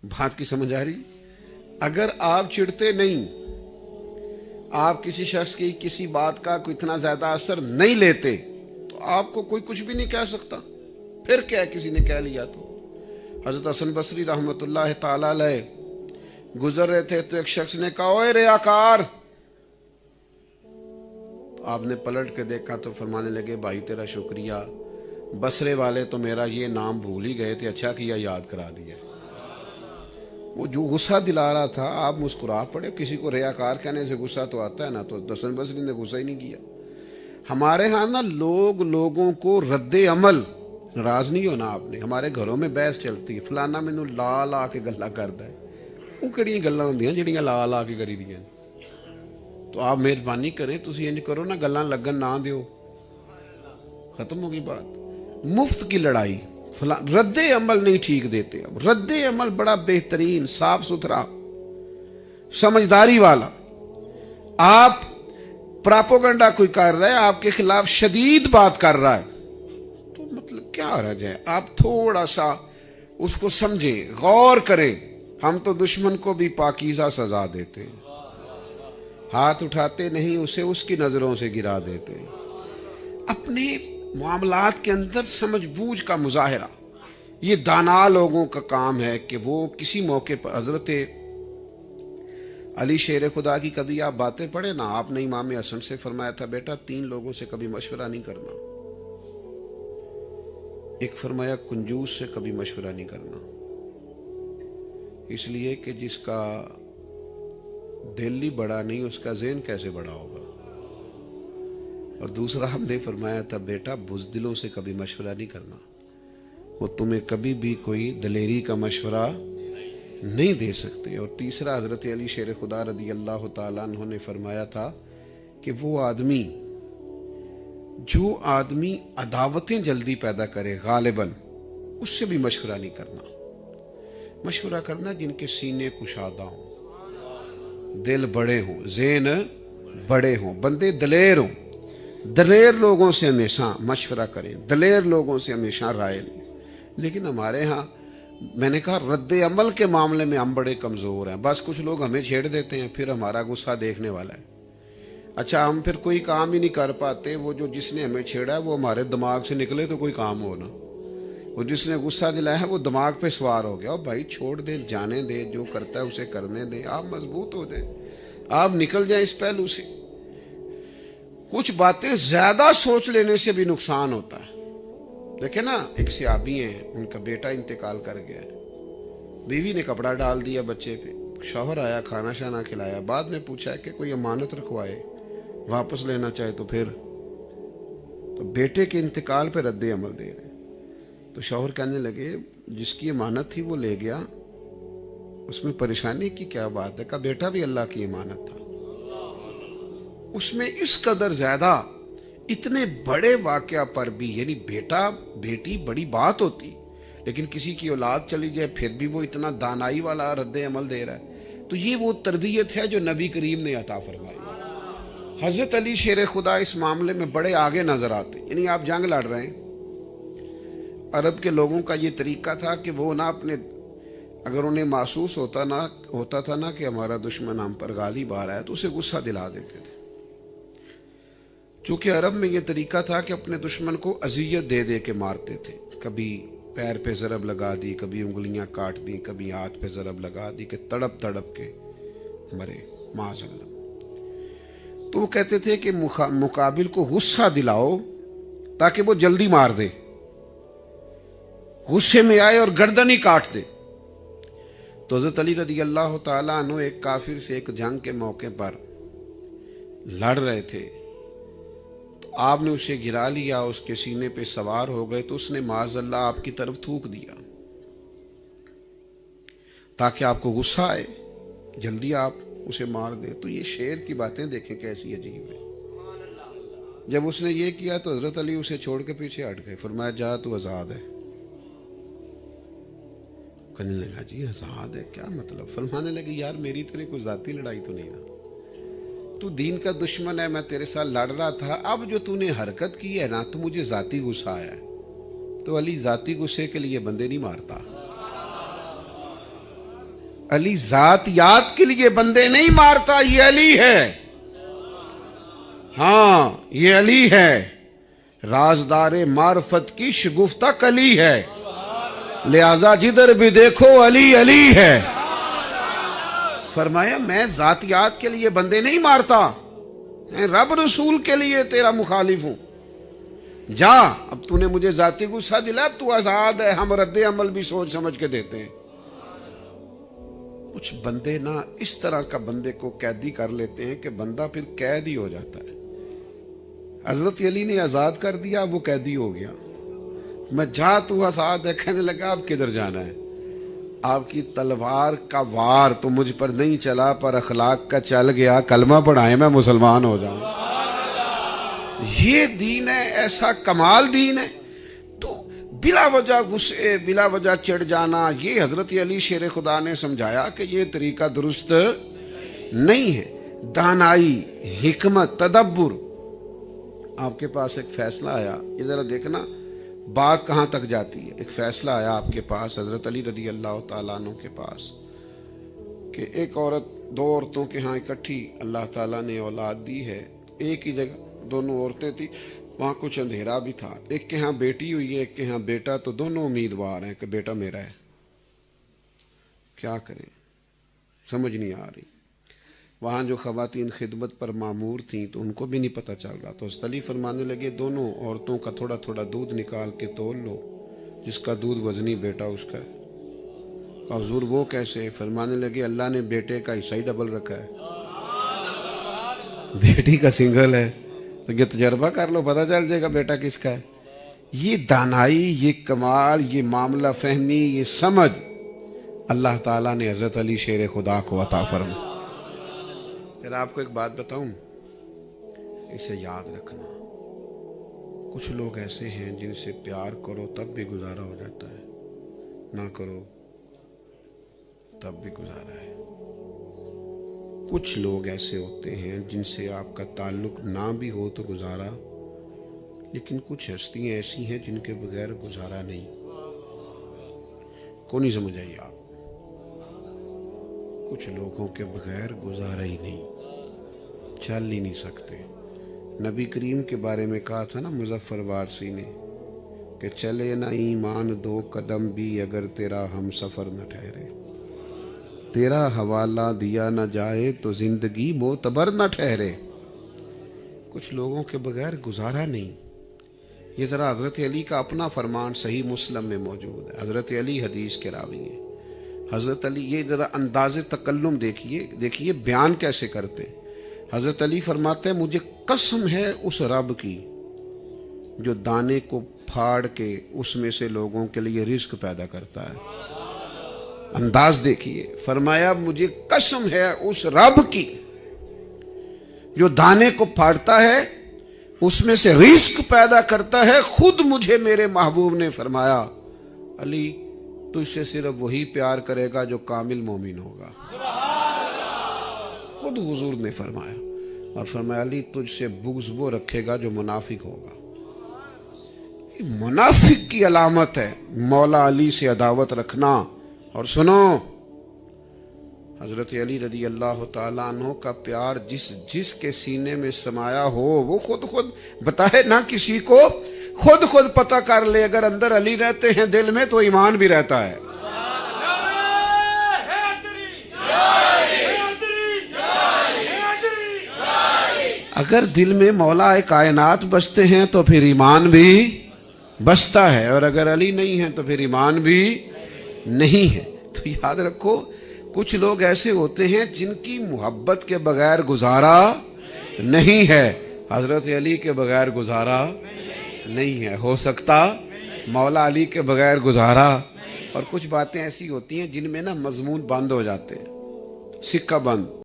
بات کی سمجھ آ رہی؟ اگر آپ چڑھتے نہیں، آپ کسی شخص کی کسی بات کا کوئی اتنا زیادہ اثر نہیں لیتے تو آپ کو کوئی کچھ بھی نہیں کہہ سکتا. پھر کیا کسی نے کہہ لیا تو. حضرت حسن بصری رحمۃ اللہ تعالی علیہ گزر رہے تھے تو ایک شخص نے کہا اوے ریاکار. تو آپ نے پلٹ کے دیکھا تو فرمانے لگے بھائی تیرا شکریہ، بصرے والے تو میرا یہ نام بھول ہی گئے تھے، اچھا کیا یاد کرا دیا. وہ جو غصہ دلا رہا تھا آپ مسکرا پڑے. کسی کو ریاکار کہنے سے غصہ تو آتا ہے نا، تو حسن بصری نے غصہ ہی نہیں کیا. ہمارے ہاں نا لوگوں کو رد عمل، ناراض نہیں ہونا آپ نے. ہمارے گھروں میں بحث چلتی ہے، فلانا مینوں لا لا کے گلا کردا ہے. وہ کہڑی گلاں ہوندیاں جہڑیاں لا لا کے کری دیاں؟ تو آپ مہربانی کریں تسی انج کرو نا، گلاں لگن نہ دیو. ختم ہوگی بات. مفت کی لڑائی. رد عمل نہیں ٹھیک دیتے. اب رد عمل بڑا بہترین، صاف ستھرا، سمجھداری والا. آپ پراپوگنڈا کوئی کر رہا ہے، آپ کے خلاف شدید بات کر رہا ہے، تو مطلب کیا حرج ہے؟ آپ تھوڑا سا اس کو سمجھیں، غور کریں. ہم تو دشمن کو بھی پاکیزہ سزا دیتے ہیں، ہاتھ اٹھاتے نہیں اسے، اس کی نظروں سے گرا دیتے ہیں. اپنے معاملات کے اندر سمجھ بوجھ کا مظاہرہ، یہ دانا لوگوں کا کام ہے کہ وہ کسی موقع پر. حضرت علی شیر خدا کی کبھی آپ باتیں پڑھیں نا، آپ نے امام حسن سے فرمایا تھا بیٹا 3 لوگوں سے کبھی مشورہ نہیں کرنا. ایک فرمایا کنجوس سے کبھی مشورہ نہیں کرنا، اس لیے کہ جس کا دل ہی بڑا نہیں اس کا ذہن کیسے بڑا ہوگا. اور دوسرا ہم نے فرمایا تھا بیٹا بزدلوں سے کبھی مشورہ نہیں کرنا، وہ تمہیں کبھی بھی کوئی دلیری کا مشورہ نہیں دے سکتے. اور تیسرا حضرت علی شیر خدا رضی اللہ تعالیٰ عنہ نے فرمایا تھا کہ وہ آدمی جو آدمی عداوتیں جلدی پیدا کرے غالباً، اس سے بھی مشورہ نہیں کرنا. مشورہ کرنا جن کے سینے کشادہ ہوں، دل بڑے ہوں، ذہن بڑے ہوں، بندے دلیر ہوں. دلیر لوگوں سے ہمیشہ مشورہ کریں، دلیر لوگوں سے ہمیشہ رائے لیں. لیکن ہمارے ہاں میں نے کہا رد عمل کے معاملے میں ہم بڑے کمزور ہیں. بس کچھ لوگ ہمیں چھیڑ دیتے ہیں، پھر ہمارا غصہ دیکھنے والا ہے. اچھا ہم پھر کوئی کام ہی نہیں کر پاتے. وہ جو جس نے ہمیں چھیڑا ہے وہ ہمارے دماغ سے نکلے تو کوئی کام ہونا. وہ جس نے غصہ دلایا ہے وہ دماغ پہ سوار ہو گیا. اور بھائی چھوڑ دیں، جانے دیں، جو کرتا ہے اسے کرنے دیں. آپ مضبوط ہو جائیں، آپ نکل جائیں اس پہلو سے. کچھ باتیں زیادہ سوچ لینے سے بھی نقصان ہوتا ہے. دیکھیں نا ایک صحابی ہیں، ان کا بیٹا انتقال کر گیا ہے. بیوی نے کپڑا ڈال دیا بچے پہ، شوہر آیا کھانا شانا کھلایا، بعد میں پوچھا کہ کوئی امانت رکھوائے، واپس لینا چاہے تو پھر. تو بیٹے کے انتقال پہ رد عمل دے رہے. تو شوہر کہنے لگے جس کی امانت تھی وہ لے گیا، اس میں پریشانی کی کیا بات ہے؟ کہا بیٹا بھی اللہ کی امانت تھا. اس میں اس قدر زیادہ اتنے بڑے واقعہ پر بھی، یعنی بیٹا بیٹی بڑی بات ہوتی، لیکن کسی کی اولاد چلی جائے پھر بھی وہ اتنا دانائی والا رد عمل دے رہا ہے. تو یہ وہ تربیت ہے جو نبی کریم نے عطا فرمائی. حضرت علی شیر خدا اس معاملے میں بڑے آگے نظر آتے. یعنی آپ جنگ لڑ رہے ہیں، عرب کے لوگوں کا یہ طریقہ تھا کہ وہ نہ اپنے، اگر انہیں محسوس ہوتا تھا نا کہ ہمارا دشمن ہم پر غالب آ رہا ہے تو اسے غصہ دلا دیتے تھے. چونکہ عرب میں یہ طریقہ تھا کہ اپنے دشمن کو اذیت دے دے کے مارتے تھے. کبھی پیر پہ ضرب لگا دی، کبھی انگلیاں کاٹ دی، کبھی ہاتھ پہ ضرب لگا دی کہ تڑپ تڑپ کے مرے معاذ اللہ. تو وہ کہتے تھے کہ مقابل کو غصہ دلاؤ تاکہ وہ جلدی مار دے، غصے میں آئے اور گردن ہی کاٹ دے. تو حضرت علی رضی اللہ تعالیٰ عنہ ایک کافر سے ایک جنگ کے موقع پر لڑ رہے تھے. آپ نے اسے گرا لیا، اس کے سینے پہ سوار ہو گئے تو اس نے معاذ اللہ آپ کی طرف تھوک دیا تاکہ آپ کو غصہ آئے، جلدی آپ اسے مار دیں. تو یہ شعر کی باتیں دیکھیں کیسی عجیب ہے. جب اس نے یہ کیا تو حضرت علی اسے چھوڑ کے پیچھے ہٹ گئے. فرمایا جا تو آزاد ہے. کہنے لگا جی آزاد ہے کیا مطلب؟ فرمانے لگے یار میری تیرے کوئی ذاتی لڑائی تو نہیں تھا، تو دین کا دشمن ہے، میں تیرے ساتھ لڑ رہا تھا. اب جو تو نے حرکت کی ہے نا تو مجھے ذاتی غصہ آیا ہے. تو علی ذاتی غصے کے لیے بندے نہیں مارتا. علی ذاتیات کے لیے بندے نہیں مارتا، یہ علی ہے، ہاں یہ علی ہے، رازدار معرفت کی شگفتہ کلی ہے، لہذا جدھر بھی دیکھو علی علی ہے۔ فرمایا میں ذاتیات کے لیے بندے نہیں مارتا، میں رب رسول کے لیے تیرا مخالف ہوں۔ جا، اب تو نے مجھے ذاتی غصہ دلا، اب تو آزاد ہے، ہم رد عمل بھی سوچ سمجھ کے دیتے ہیں۔ کچھ بندے نا اس طرح کا بندے کو قیدی کر لیتے ہیں کہ بندہ پھر قید ہی ہو جاتا ہے۔ حضرت علی نے آزاد کر دیا، وہ قیدی ہو گیا۔ میں جا تو آزاد ہے، کہنے لگا اب کدھر جانا ہے؟ آپ کی تلوار کا وار تو مجھ پر نہیں چلا، پر اخلاق کا چل گیا، کلمہ پڑھائے میں مسلمان ہو جاؤں۔ یہ دین ہے، ایسا کمال دین ہے۔ تو بلا وجہ غصے، بلا وجہ چڑھ جانا، یہ حضرت علی شیر خدا نے سمجھایا کہ یہ طریقہ درست نہیں ہے۔ دانائی، حکمت، تدبر۔ آپ کے پاس ایک فیصلہ آیا، یہ ذرا دیکھنا بات کہاں تک جاتی ہے۔ ایک فیصلہ آیا آپ کے پاس، حضرت علی رضی اللہ تعالیٰ عنہ کے پاس، کہ ایک عورت، دو عورتوں کے ہاں اکٹھی اللہ تعالیٰ نے اولاد دی ہے، ایک ہی جگہ دونوں عورتیں تھیں، وہاں کچھ اندھیرا بھی تھا، ایک کے ہاں بیٹی ہوئی ہے، ایک کے ہاں بیٹا، تو دونوں امیدوار ہیں کہ بیٹا میرا ہے، کیا کریں سمجھ نہیں آ رہی۔ وہاں جو خواتین خدمت پر مامور تھیں تو ان کو بھی نہیں پتہ چل رہا، تو حضرت علی فرمانے لگے دونوں عورتوں کا تھوڑا تھوڑا دودھ نکال کے تول لو، جس کا دودھ وزنی بیٹا اس کا ہے۔ کہا حضور وہ کیسے؟ فرمانے لگے اللہ نے بیٹے کا حصہ ہی ڈبل رکھا ہے، بیٹی کا سنگل ہے، تو یہ تجربہ کر لو، پتہ چل جائے گا بیٹا کس کا ہے۔ یہ دانائی، یہ کمال، یہ معاملہ فہمی، یہ سمجھ اللہ تعالیٰ نے حضرت علی شیر خدا کو عطا فرمایا۔ پھر آپ کو ایک بات بتاؤں، اسے یاد رکھنا، کچھ لوگ ایسے ہیں جن سے پیار کرو تب بھی گزارا ہو جاتا ہے، نہ کرو تب بھی گزارا ہے۔ کچھ لوگ ایسے ہوتے ہیں جن سے آپ کا تعلق نہ بھی ہو تو گزارا، لیکن کچھ ہستیاں ایسی ہیں جن کے بغیر گزارا نہیں۔ کو نہیں سمجھ آئی آپ؟ کچھ لوگوں کے بغیر گزارا ہی نہیں، چل ہی نہیں سکتے۔ نبی کریم کے بارے میں کہا تھا نا مظفر وارسی نے کہ چلے نہ ایمان دو قدم بھی اگر تیرا ہم سفر نہ ٹھہرے، تیرا حوالہ دیا نہ جائے تو زندگی معتبر نہ ٹھہرے۔ کچھ لوگوں کے بغیر گزارا نہیں۔ یہ ذرا حضرت علی کا اپنا فرمان صحیح مسلم میں موجود ہے، حضرت علی حدیث کے راوی ہیں۔ حضرت علی، یہ ذرا انداز تکلم دیکھیے بیان کیسے کرتے۔ حضرت علی فرماتے ہیں مجھے قسم ہے اس رب کی جو دانے کو پھاڑ کے اس میں سے لوگوں کے لیے رزق پیدا کرتا ہے۔ انداز دیکھیے، فرمایا مجھے قسم ہے اس رب کی جو دانے کو پھاڑتا ہے اس میں سے رزق پیدا کرتا ہے۔ خود مجھے میرے محبوب نے فرمایا علی تجھ سے صرف وہی پیار کرے گا جو کامل مومن ہوگا، خود حضور نے فرمایا، اور فرمایا علی تجھ سے بغض وہ رکھے گا جو منافق ہوگا۔ یہ منافق کی علامت ہے مولا علی سے عداوت رکھنا۔ اور سنو، حضرت علی رضی اللہ تعالیٰ عنہ کا پیار جس کے سینے میں سمایا ہو وہ خود بتائے نہ کسی کو، خود پتہ کر لے، اگر اندر علی رہتے ہیں دل میں تو ایمان بھی رہتا ہے۔ اگر دل میں مولا کائنات بستے ہیں تو پھر ایمان بھی بستا ہے، اور اگر علی نہیں ہے تو پھر ایمان بھی نہیں ہے۔ تو یاد رکھو کچھ لوگ ایسے ہوتے ہیں جن کی محبت کے بغیر گزارا نہیں ہے، حضرت علی کے بغیر گزارا نہیں ہے، ہو سکتا مولا علی کے بغیر گزارا۔ اور کچھ باتیں ایسی ہوتی ہیں جن میں نا مضمون بند ہو جاتے ہیں، سکہ بند۔